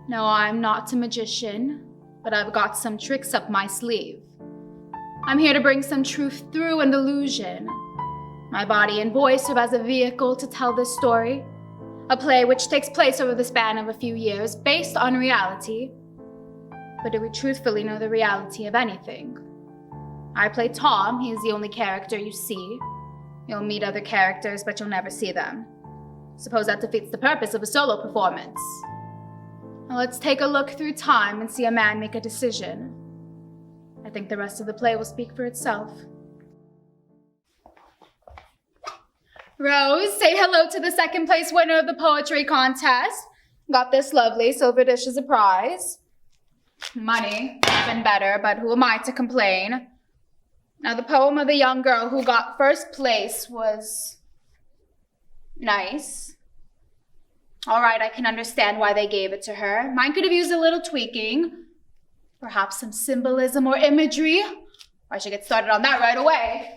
No, I'm not a magician, but I've got some tricks up my sleeve. I'm here to bring some truth through an illusion. My body and voice serve as a vehicle to tell this story, a play which takes place over the span of a few years, based on reality. But do we truthfully know the reality of anything? I play Tom. He is the only character you see. You'll meet other characters, but you'll never see them. Suppose that defeats the purpose of a solo performance. Now let's take a look through time and see a man make a decision. I think the rest of the play will speak for itself. Rose, say hello to the second place winner of the poetry contest. Got this lovely silver dish as a prize. Money, even better, but who am I to complain? Now, the poem of the young girl who got first place was nice. All right, I can understand why they gave it to her. Mine could have used a little tweaking. Perhaps some symbolism or imagery. I should get started on that right away.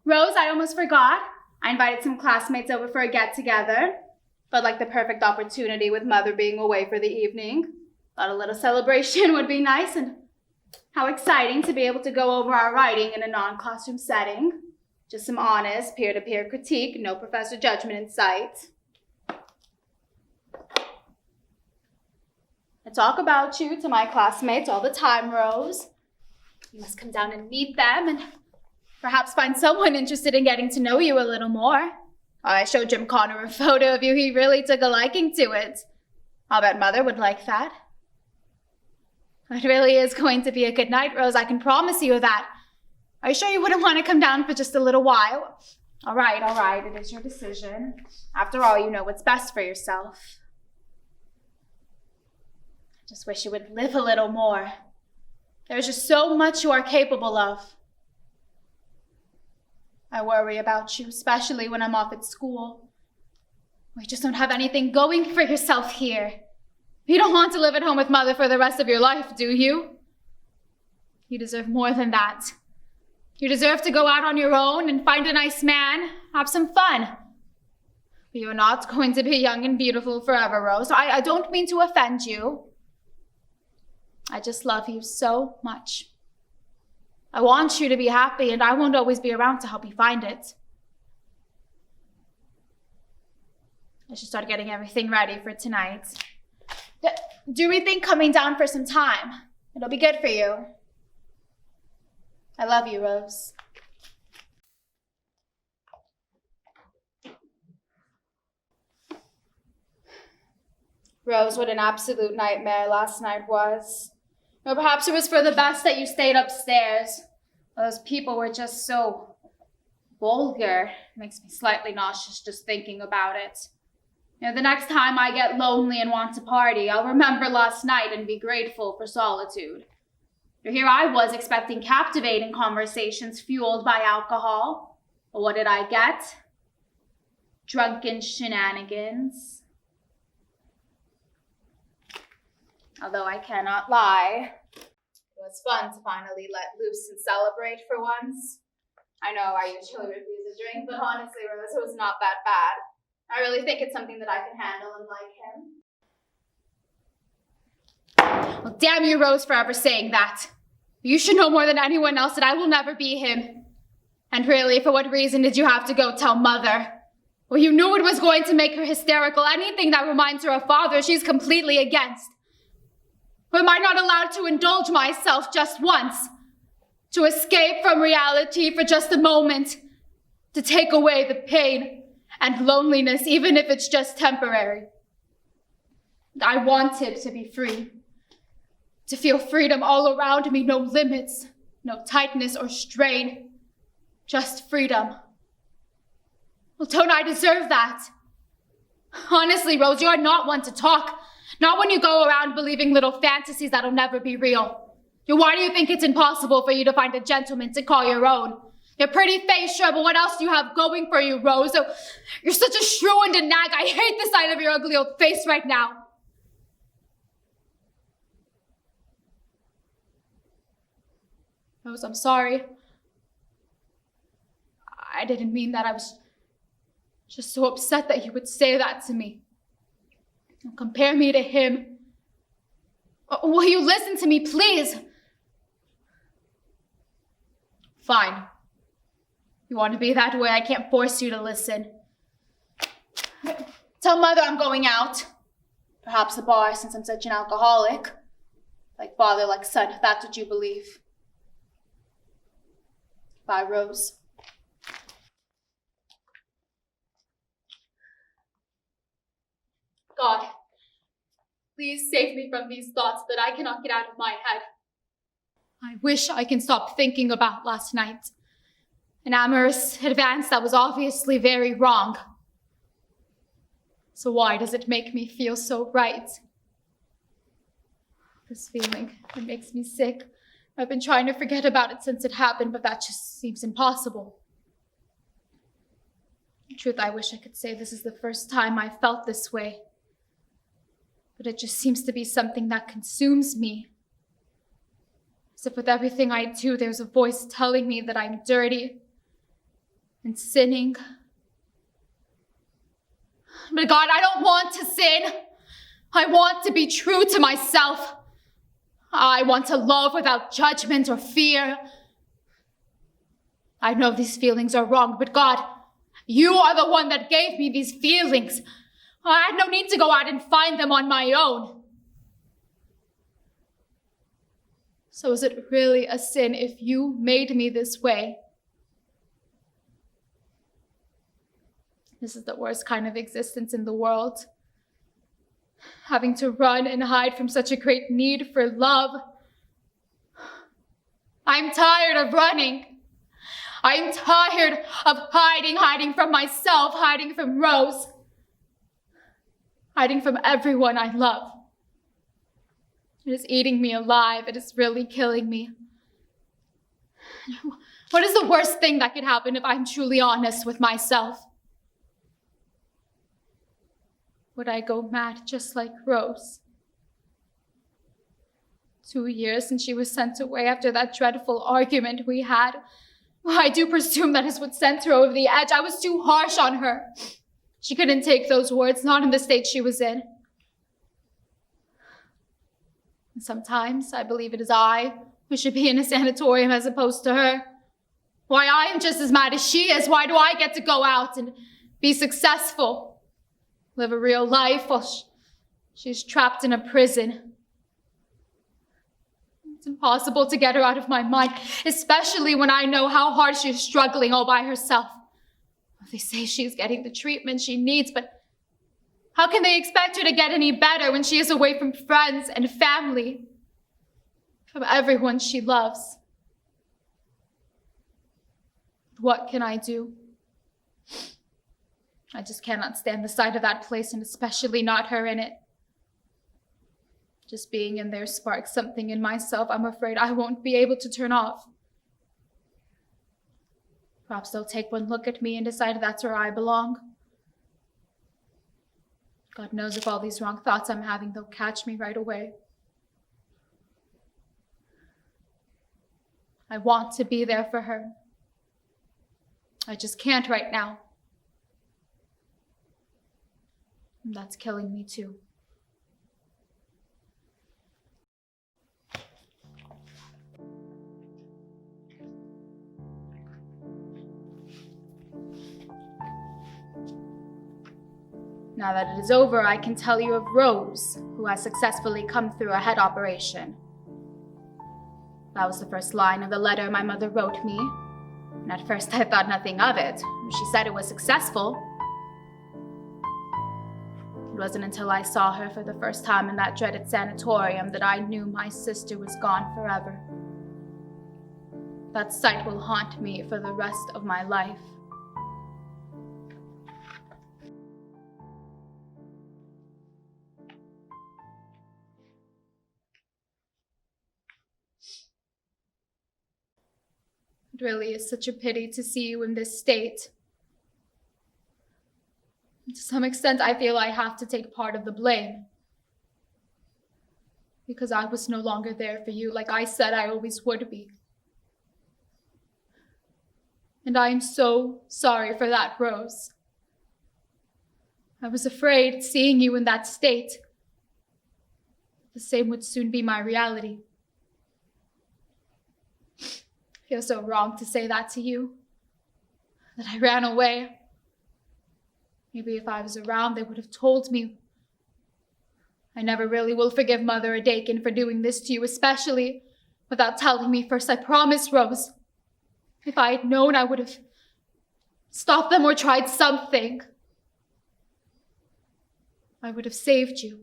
Rose, I almost forgot. I invited some classmates over for a get-together. Felt like the perfect opportunity with Mother being away for the evening. Thought a little celebration would be nice, and how exciting to be able to go over our writing in a non-classroom setting. Just some honest, peer-to-peer critique, no professor judgment in sight. I talk about you to my classmates all the time, Rose. You must come down and meet them and perhaps find someone interested in getting to know you a little more. I showed Jim Connor a photo of you. He really took a liking to it. I'll bet Mother would like that. It really is going to be a good night, Rose. I can promise you that. Are you sure you wouldn't want to come down for just a little while? All right. It is your decision. After all, you know what's best for yourself. I just wish you would live a little more. There's just so much you are capable of. I worry about you, especially when I'm off at school. You just don't have anything going for yourself here. You don't want to live at home with Mother for the rest of your life, do you? You deserve more than that. You deserve to go out on your own and find a nice man, have some fun. But you're not going to be young and beautiful forever, Rose. I don't mean to offend you. I just love you so much. I want you to be happy, and I won't always be around to help you find it. I should start getting everything ready for tonight. Do we think coming down for some time? It'll be good for you. I love you, Rose. Rose, what an absolute nightmare last night was. Or perhaps it was for the best that you stayed upstairs. Those people were just so vulgar. It makes me slightly nauseous just thinking about it. The next time I get lonely and want to party, I'll remember last night and be grateful for solitude. Here I was expecting captivating conversations fueled by alcohol. But what did I get? Drunken shenanigans. Although I cannot lie, it was fun to finally let loose and celebrate for once. I know I usually refuse a drink, but honestly, Rose, it was not that bad. I really think it's something that I can handle and like him. Well, damn you, Rose, for ever saying that. You should know more than anyone else that I will never be him. And really, for what reason did you have to go tell Mother? Well, you knew it was going to make her hysterical. Anything that reminds her of Father, she's completely against. Or am I not allowed to indulge myself just once? To escape from reality for just a moment? To take away the pain and loneliness, even if it's just temporary? I wanted to be free. To feel freedom all around me, no limits, no tightness or strain, just freedom. Well, don't I deserve that? Honestly, Rose, you are not one to talk. Not when you go around believing little fantasies that'll never be real. Why do you think it's impossible for you to find a gentleman to call your own? Your pretty face, sure, but what else do you have going for you, Rose? Oh, you're such a shrew and a nag. I hate the sight of your ugly old face right now. Rose, I'm sorry. I didn't mean that. I was just so upset that you would say that to me. Compare me to him. Will you listen to me, please? Fine. You want to be that way, I can't force you to listen. Tell Mother I'm going out. Perhaps a bar, since I'm such an alcoholic. Like father, like son, if that's what you believe. Bye, Rose. God, please save me from these thoughts that I cannot get out of my head. I wish I can stop thinking about last night. An amorous advance that was obviously very wrong. So why does it make me feel so right? This feeling, it makes me sick. I've been trying to forget about it since it happened, but that just seems impossible. In truth, I wish I could say this is the first time I felt this way. But it just seems to be something that consumes me. As if with everything I do, there's a voice telling me that I'm dirty and sinning. But God, I don't want to sin. I want to be true to myself. I want to love without judgment or fear. I know these feelings are wrong, but God, you are the one that gave me these feelings. I had no need to go out and find them on my own. So is it really a sin if you made me this way? This is the worst kind of existence in the world. Having to run and hide from such a great need for love. I'm tired of running. I'm tired of hiding from myself, hiding from Rose. Hiding from everyone I love. It is eating me alive. It is really killing me. What is the worst thing that could happen if I'm truly honest with myself? Would I go mad just like Rose? 2 years since she was sent away after that dreadful argument we had. I do presume that is what sent her over the edge. I was too harsh on her. She couldn't take those words, not in the state she was in. And sometimes I believe it is I who should be in a sanatorium as opposed to her. Why, I am just as mad as she is. Why do I get to go out and be successful? Live a real life while she's trapped in a prison. It's impossible to get her out of my mind, especially when I know how hard she's struggling all by herself. They say she's getting the treatment she needs, but how can they expect her to get any better when she is away from friends and family, from everyone she loves? What can I do? I just cannot stand the sight of that place, and especially not her in it. Just being in there sparks something in myself I'm afraid I won't be able to turn off. Perhaps they'll take one look at me and decide that's where I belong. God knows if all these wrong thoughts I'm having, they'll catch me right away. I want to be there for her. I just can't right now. And that's killing me too. Now that it is over, I can tell you of Rose, who has successfully come through a head operation. That was the first line of the letter my mother wrote me, and at first I thought nothing of it. She said it was successful. It wasn't until I saw her for the first time in that dreaded sanatorium that I knew my sister was gone forever. That sight will haunt me for the rest of my life. It really is such a pity to see you in this state. To some extent, I feel I have to take part of the blame. Because I was no longer there for you like I said I always would be. And I am so sorry for that, Rose. I was afraid, seeing you in that state, the same would soon be my reality. I feel so wrong to say that to you, that I ran away. Maybe if I was around, they would have told me. I never really will forgive Mother Adakin for doing this to you, especially without telling me first. I promise, Rose. If I had known, I would have stopped them or tried something. I would have saved you.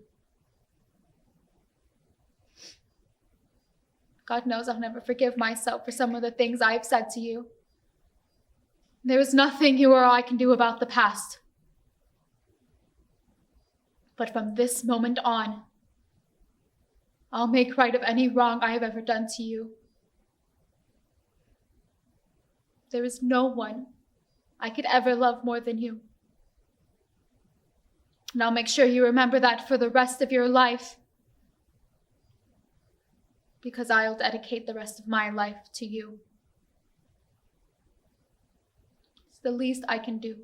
God knows I'll never forgive myself for some of the things I've said to you. There is nothing you or I can do about the past. But from this moment on, I'll make right of any wrong I have ever done to you. There is no one I could ever love more than you. And I'll make sure you remember that for the rest of your life, because I'll dedicate the rest of my life to you. It's the least I can do.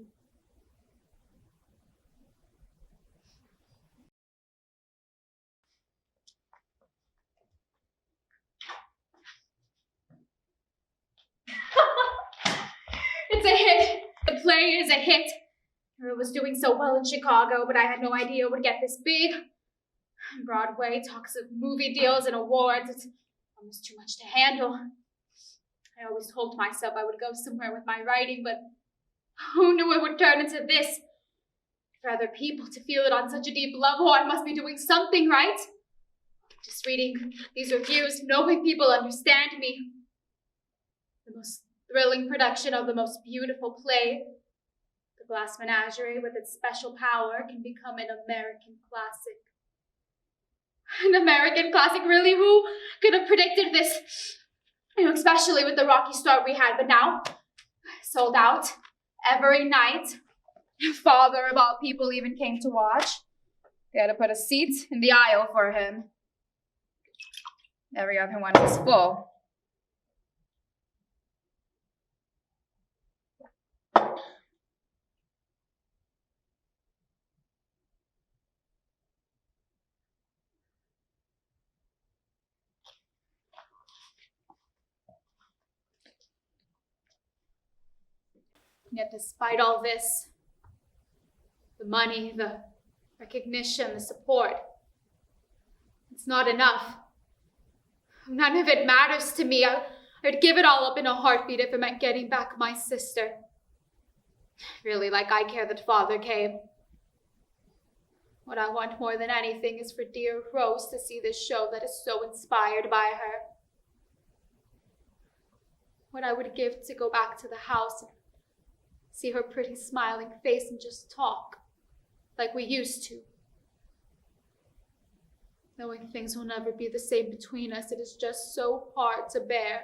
It's a hit. The play is a hit. It was doing so well in Chicago, but I had no idea it would get this big. Broadway talks of movie deals and awards. It's almost too much to handle. I always told myself I would go somewhere with my writing, but who knew it would turn into this? For other people to feel it on such a deep level, I must be doing something right. Just reading these reviews, knowing people understand me. The most thrilling production of the most beautiful play. The Glass Menagerie, with its special power, can become an American classic. An American classic, really? Who could have predicted this? Especially with the rocky start we had, but now, sold out every night. Father of all people even came to watch. They had to put a seat in the aisle for him. Every other one was full. Yet despite all this, the money, the recognition, the support, it's not enough. None of it matters to me. I'd give it all up in a heartbeat if it meant getting back my sister. Really, like I care that Father came. What I want more than anything is for dear Rose to see this show that is so inspired by her. What I would give to go back to the house and see her pretty smiling face and just talk like we used to. Knowing things will never be the same between us, it is just so hard to bear.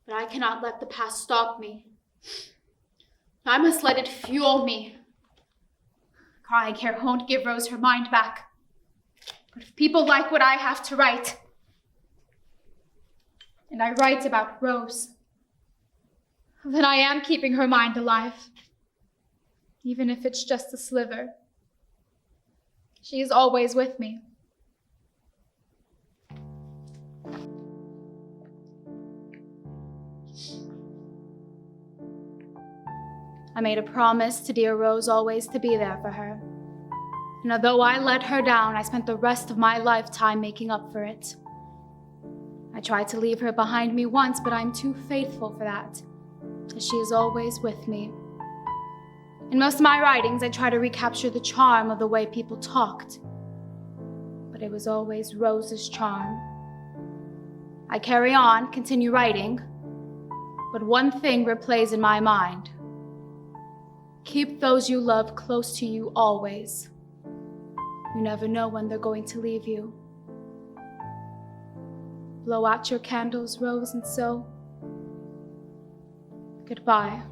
But I cannot let the past stop me. I must let it fuel me. Crying here won't give Rose her mind back. But if people like what I have to write, and I write about Rose, then I am keeping her mind alive, even if it's just a sliver. She is always with me. I made a promise to dear Rose always to be there for her. And although I let her down, I spent the rest of my lifetime making up for it. I tried to leave her behind me once, but I'm too faithful for that, as she is always with me. In most of my writings, I try to recapture the charm of the way people talked, but it was always Rose's charm. I carry on, continue writing, but one thing replays in my mind. Keep those you love close to you always. You never know when they're going to leave you. Blow out your candles, Rose, and so, goodbye.